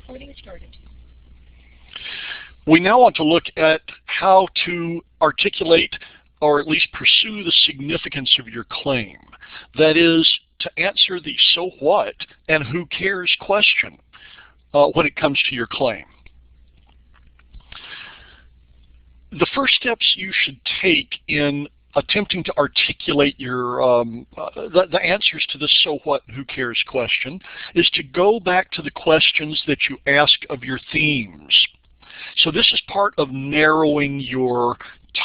Recording started. We now want to look at how to articulate or at least pursue the significance of your claim. That is, to answer the so what and who cares question when it comes to your claim. The first steps you should take in attempting to articulate your the answers to the so what and who cares question is to go back to the questions that you ask of your themes. So this is part of narrowing your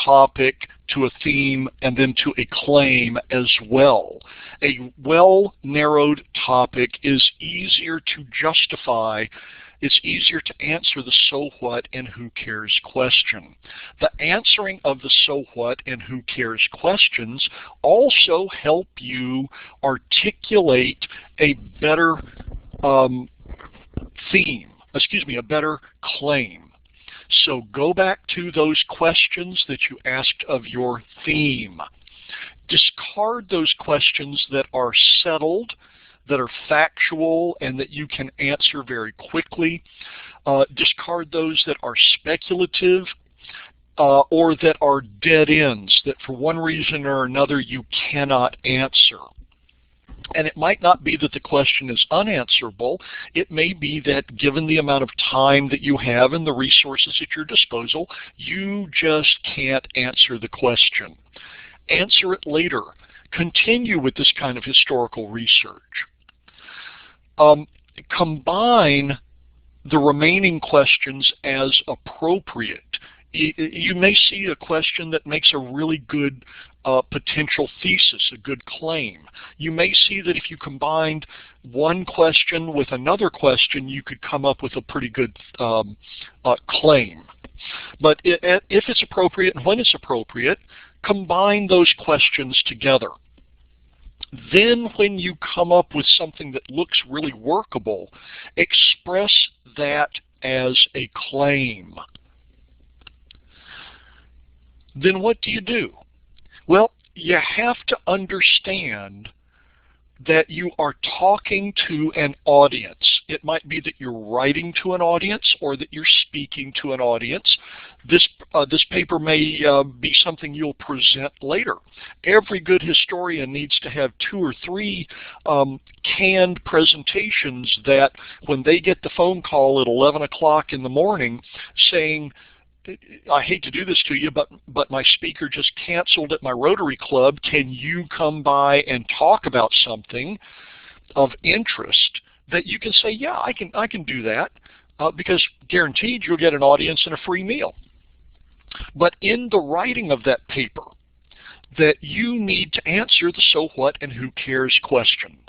topic to a theme and then to a claim as well. A well-narrowed topic is easier to justify. It's easier to answer the so what and who cares question. The answering of the so what and who cares questions also help you articulate a better a better claim. So go back to those questions that you asked of your theme. Discard those questions that are settled, that are factual, and that you can answer very quickly. Discard those that are speculative or that are dead ends, that for one reason or another you cannot answer. And it might not be that the question is unanswerable. It may be that given the amount of time that you have and the resources at your disposal, you just can't answer the question. Answer it later. Continue with this kind of historical research. Combine the remaining questions as appropriate. You may see a question that makes a really good potential thesis, a good claim. You may see that if you combined one question with another question, you could come up with a pretty good claim. But if it's appropriate and when it's appropriate, combine those questions together. Then when you come up with something that looks really workable, express that as a claim. Then what do? Well, you have to understand that you are talking to an audience. It might be that you're writing to an audience or that you're speaking to an audience. This paper may be something you'll present later. Every good historian needs to have 2 or 3 canned presentations that when they get the phone call at 11 o'clock in the morning saying, I hate to do this to you, but my speaker just canceled at my Rotary Club. Can you come by and talk about something of interest? That you can say, yeah, I can do that, because guaranteed you'll get an audience and a free meal. But in the writing of that paper, that you need to answer the so what and who cares questions.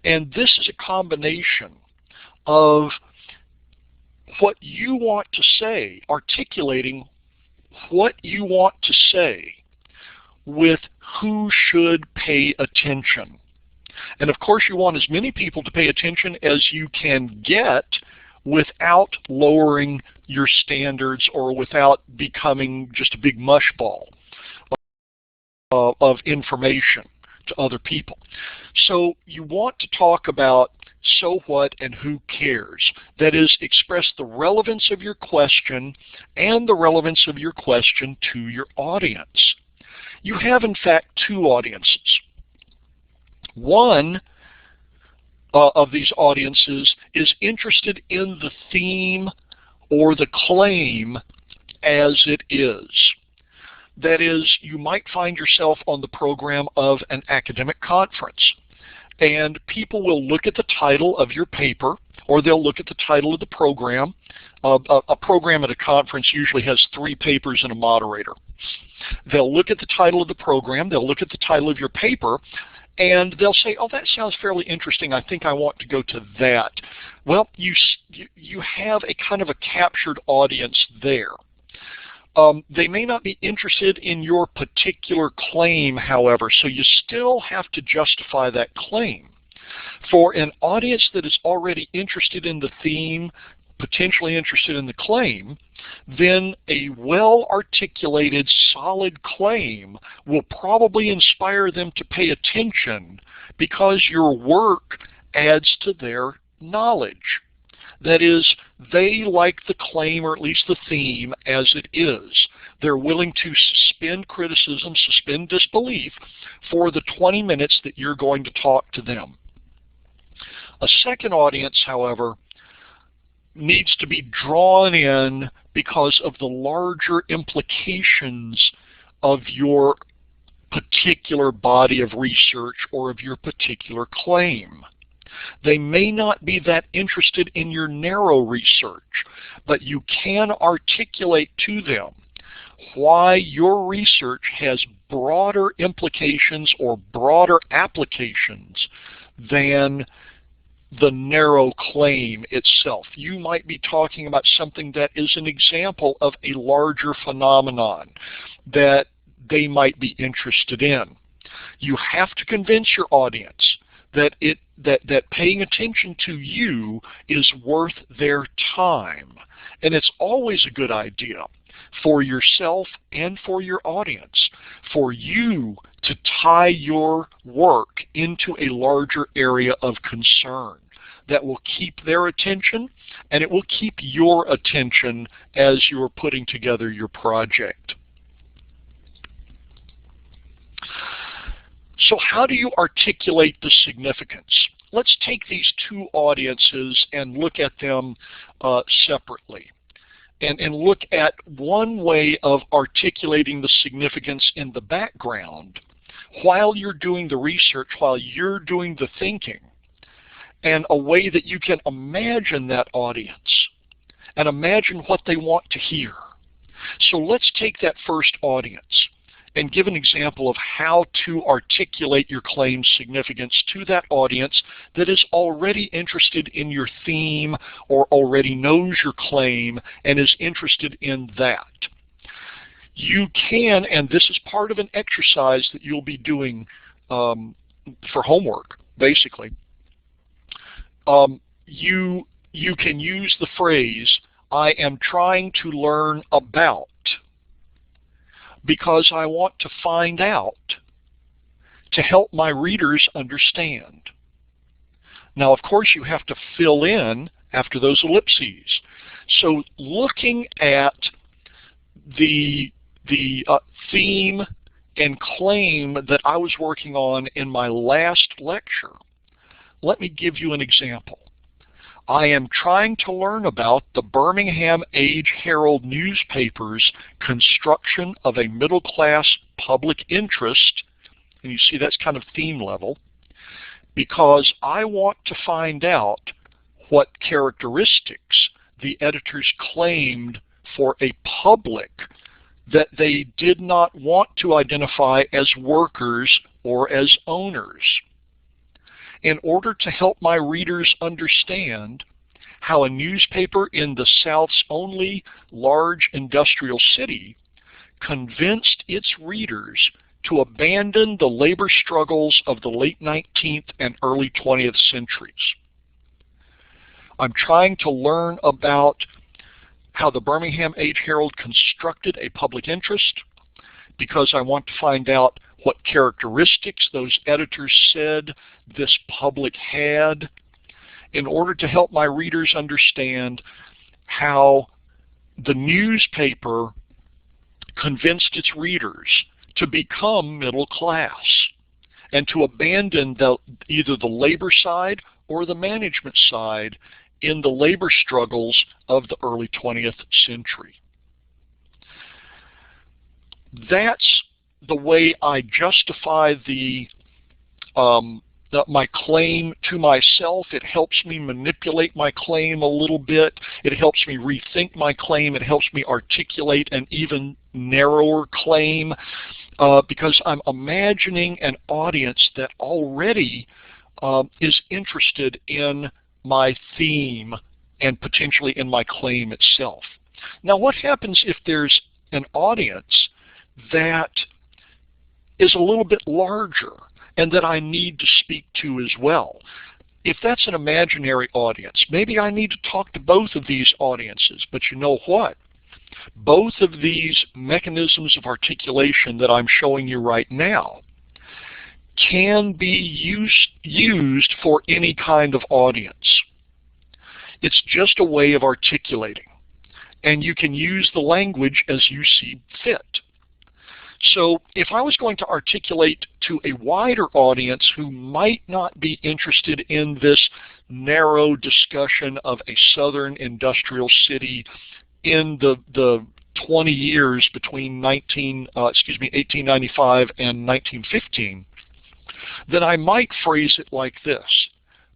And this is a combination of what you want to say, articulating what you want to say with who should pay attention. And of course you want as many people to pay attention as you can get without lowering your standards or without becoming just a big mush ball of information to other people. So you want to talk about so what and who cares. That is, express the relevance of your question and the relevance of your question to your audience. You have, in fact, 2 audiences. One of these audiences is interested in the theme or the claim as it is. That is, you might find yourself on the program of an academic conference, and people will look at the title of your paper, or they'll look at the title of the program. A program at a conference usually has 3 papers and a moderator. They'll look at the title of the program, they'll look at the title of your paper, and they'll say, oh, that sounds fairly interesting. I think I want to go to that. Well, you have a kind of a captured audience there. They may not be interested in your particular claim, however, so you still have to justify that claim. For an audience that is already interested in the theme, potentially interested in the claim, then a well-articulated, solid claim will probably inspire them to pay attention because your work adds to their knowledge. That is, they like the claim, or at least the theme, as it is. They're willing to suspend criticism, suspend disbelief for the 20 minutes that you're going to talk to them. A second audience, however, needs to be drawn in because of the larger implications of your particular body of research or of your particular claim. They may not be that interested in your narrow research, but you can articulate to them why your research has broader implications or broader applications than the narrow claim itself. You might be talking about something that is an example of a larger phenomenon that they might be interested in. You have to convince your audience that paying attention to you is worth their time. And it's always a good idea for yourself and for your audience for you to tie your work into a larger area of concern that will keep their attention, and it will keep your attention as you're putting together your project. So how do you articulate the significance? Let's take these two audiences and look at them separately. And look at one way of articulating the significance in the background while you're doing the research, while you're doing the thinking, and a way that you can imagine that audience and imagine what they want to hear. So let's take that first audience and give an example of how to articulate your claim's significance to that audience that is already interested in your theme or already knows your claim and is interested in that. You can, and this is part of an exercise that you'll be doing for homework, basically. You can use the phrase, "I am trying to learn about," because I want to find out to help my readers understand. Now, of course, you have to fill in after those ellipses. So looking at the theme and claim that I was working on in my last lecture, let me give you an example. I am trying to learn about the Birmingham Age-Herald newspaper's construction of a middle-class public interest, and you see that's kind of theme level, because I want to find out what characteristics the editors claimed for a public that they did not want to identify as workers or as owners. In order to help my readers understand how a newspaper in the South's only large industrial city convinced its readers to abandon the labor struggles of the late 19th and early 20th centuries. I'm trying to learn about how the Birmingham Age-Herald constructed a public interest because I want to find out what characteristics those editors said this public had, in order to help my readers understand how the newspaper convinced its readers to become middle class and to abandon either the labor side or the management side in the labor struggles of the early 20th century. That's the way I justify my claim to myself. It helps me manipulate my claim a little bit. It helps me rethink my claim. It helps me articulate an even narrower claim because I'm imagining an audience that already is interested in my theme and potentially in my claim itself. Now, what happens if there's an audience that is a little bit larger and that I need to speak to as well? If that's an imaginary audience, maybe I need to talk to both of these audiences, but you know what? Both of these mechanisms of articulation that I'm showing you right now can be used for any kind of audience. It's just a way of articulating, and you can use the language as you see fit. So if I was going to articulate to a wider audience who might not be interested in this narrow discussion of a southern industrial city in the 20 years between 1895 and 1915, then I might phrase it like this.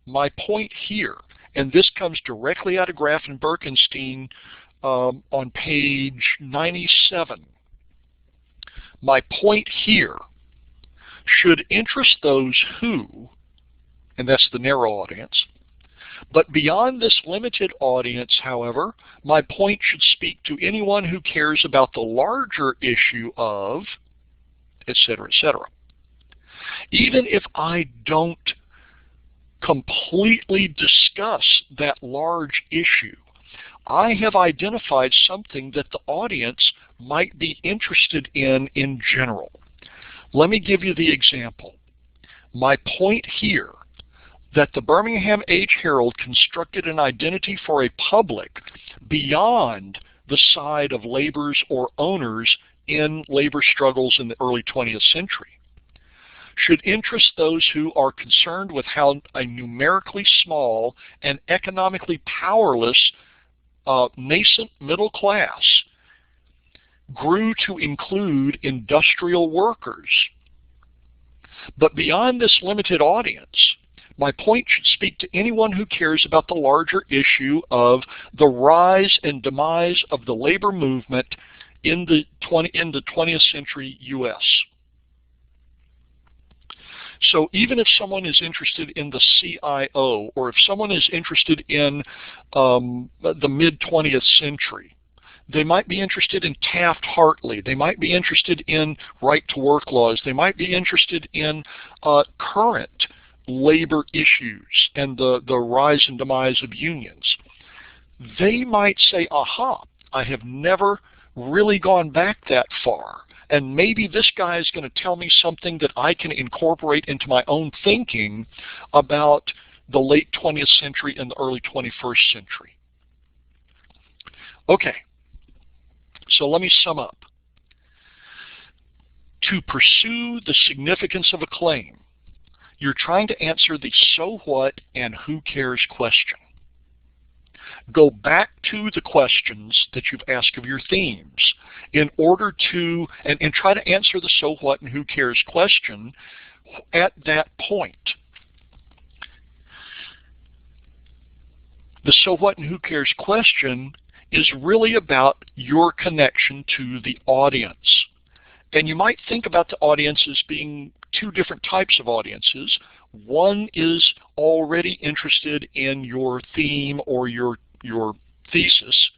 My point here, and this comes directly out of Graf and Birkenstein on page 97. My point here should interest those who, and that's the narrow audience, but beyond this limited audience, however, my point should speak to anyone who cares about the larger issue of, etc., etc. Even if I don't completely discuss that large issue, I have identified something that the audience might be interested in general. Let me give you the example. My point here, that the Birmingham Age Herald constructed an identity for a public beyond the side of laborers or owners in labor struggles in the early 20th century, should interest those who are concerned with how a numerically small and economically powerless nascent middle class grew to include industrial workers. But beyond this limited audience, my point should speak to anyone who cares about the larger issue of the rise and demise of the labor movement in the 20th century U.S. So even if someone is interested in the CIO, or if someone is interested in the mid-20th century, they might be interested in Taft-Hartley. They might be interested in right-to-work laws. They might be interested in current labor issues and the rise and demise of unions. They might say, aha, I have never really gone back that far. And maybe this guy is going to tell me something that I can incorporate into my own thinking about the late 20th century and the early 21st century. Okay, so let me sum up. To pursue the significance of a claim, you're trying to answer the so what and who cares question. Go back to the questions that you've asked of your themes in order to, and try to answer the so what and who cares question at that point. The so what and who cares question is really about your connection to the audience. And you might think about the audience as being two different types of audiences. One is already interested in your theme or your thesis.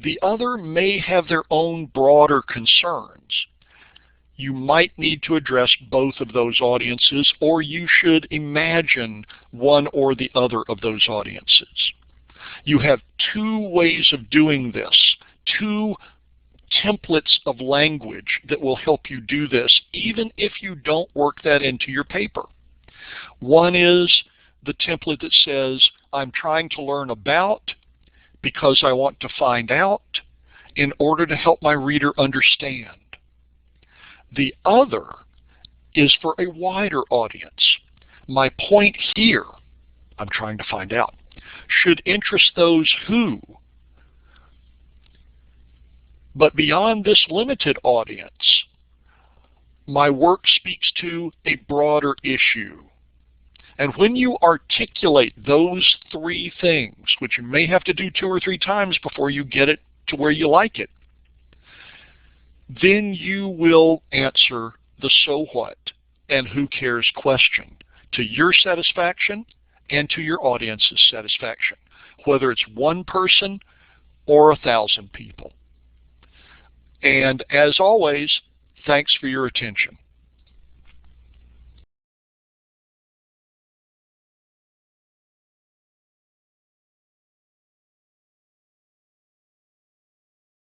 The other may have their own broader concerns. You might need to address both of those audiences, or you should imagine one or the other of those audiences. You have two ways of doing this, two templates of language that will help you do this, even if you don't work that into your paper. One is the template that says, I'm trying to learn about because I want to find out in order to help my reader understand. The other is for a wider audience. My point here, I'm trying to find out, should interest those who, but beyond this limited audience, my work speaks to a broader issue. And when you articulate those three things, which you may have to do 2 or 3 times before you get it to where you like it, then you will answer the so what and who cares question to your satisfaction and to your audience's satisfaction, whether it's one person or 1,000 people. And as always, thanks for your attention.